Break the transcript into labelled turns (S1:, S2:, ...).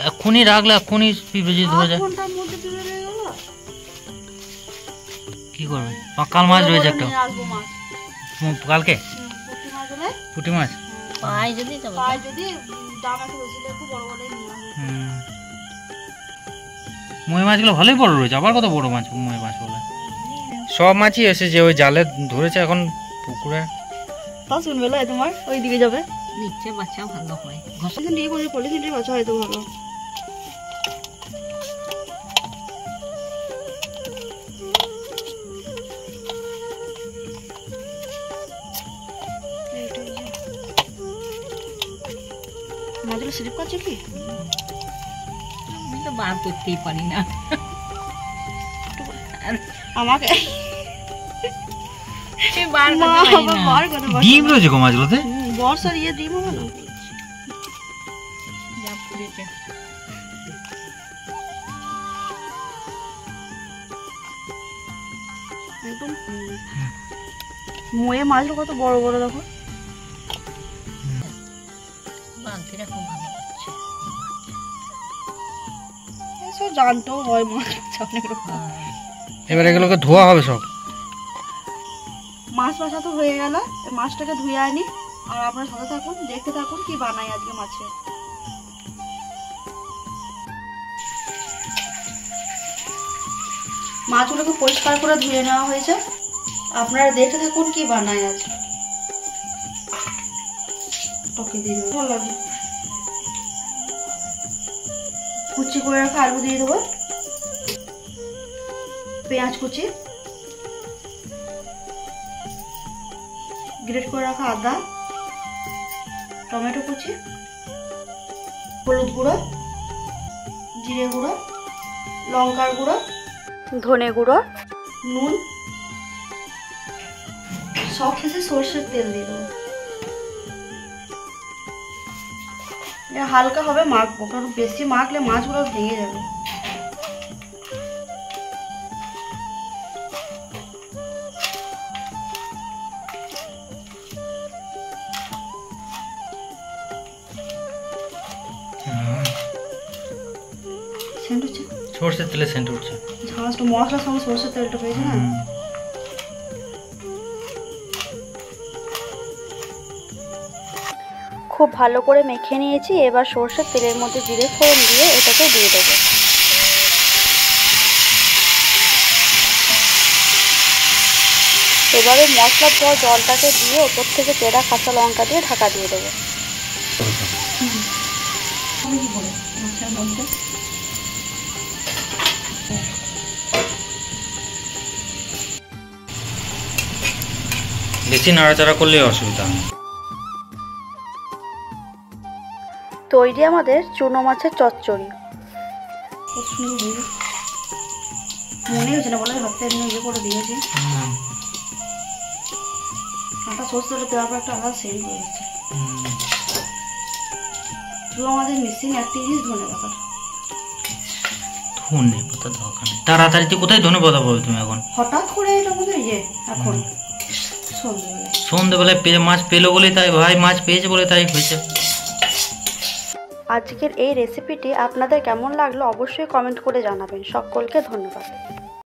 S1: এখনই রাখলে এখনই পিঁপড়ে ধরে যায়। কি করবে? কাল মাছ রয়েছে একটা, কালকে পুঁটি মাছ পাই যদি মই মাছগুলো ভালোই বড় রয়েছে। আবার কত বড় মাছ মই মাছ বলে সব মাছই এসেছে, ওই জালে ধরেছে এখন পুকুরে।
S2: শুনবে তোমার ওই দিকে যাবে নিচে বাচ্চা ভালো হয়, পলিথিন দিয়ে বাচ্চা হয়তো ভালো। মাছগুলো স্লিপ করছে কি? আমি তো বার করতেই পারি না, আমাকে
S1: ডিম রয়েছে গো মাছগুলোতে।
S2: বর্ষার ইয়ে ডিম হবে না? একদম মুয়ে মাছগুলো কত বড় বড় দেখো। জানতেও হয় মাছ অনেক রকম।
S1: এবার এগুলোকে ধোয়া হবে সব।
S2: মাছ বাছা তো হয়ে গেল, মাছটাকে ধুয়ে আনি আর আপনারা সাথে থাকুন, দেখতে থাকুন কি বানাই আজকে মাছে। মাছগুলোকে পরিষ্কার করে ধুয়ে নেওয়া হয়েছে, আপনারা দেখতে থাকুন কি বানাই আজ। টকে দিয়ে দেবো, ভালো লাগে। কুচি করে রাখা আলু দিয়ে দেবো, পেঁয়াজ কুচি, গ্রেট করে রাখা আদা, টমেটো কুচি, হলুদ গুঁড়ো, জিরে গুঁড়ো, লঙ্কার গুঁড়ো, ধনে গুঁড়ো, নুন, সব শেষে সরষের তেল দিয়ে দেবো। হালকা হবে মাখবো, কারণ বেশি মাখলে মাছগুলো ভেঙে যাবে। সেন্ট হচ্ছে
S1: সরষের তেলে সেন্ট উঠছে,
S2: ঝাঁসটা মশলার সঙ্গে সরষের তেলটা পেয়েছে না। খুব ভালো করে মেখে নিয়েছি। এবার সরষের তেলের মধ্যে জিরে ফোড়ন দিয়ে এটাকে দিয়ে দেবো। এবারে মশলার পর জলটাকে দিয়ে ওপর থেকে চেরা কাঁচা লঙ্কা দিয়ে ঢাকা দিয়ে দেবো।
S1: বেশি নাড়াচাড়া করলে অসুবিধা নেই।
S2: তৈরি আমাদের চুনো মাছের চচ্চড়ি। মনে হচ্ছে না বলে হাতে ইয়ে করে দিয়েছি। আটা সরষে তেলে দেওয়ার পর একটা আলাদা সেন্ট হয়েছে। চুনো মাছের মিসিং একটা জিনিস ধনে পাতা।
S1: ধনে পাতা দরকার নেই, তাড়াতাড়ি কোথায় ধনে পাতা পাবে তুমি এখন?
S2: হঠাৎ করে এটা মনে ইয়ে এখন
S1: সন্ধ্যেবেলায় মাছ পেলো বলে তাই, ভাই মাছ পেয়েছে বলে তাই হয়েছে।
S2: আজকের এই রেসিপিটি আপনাদের কেমন লাগলো অবশ্যই কমেন্ট করে জানাবেন। সকলকে ধন্যবাদ।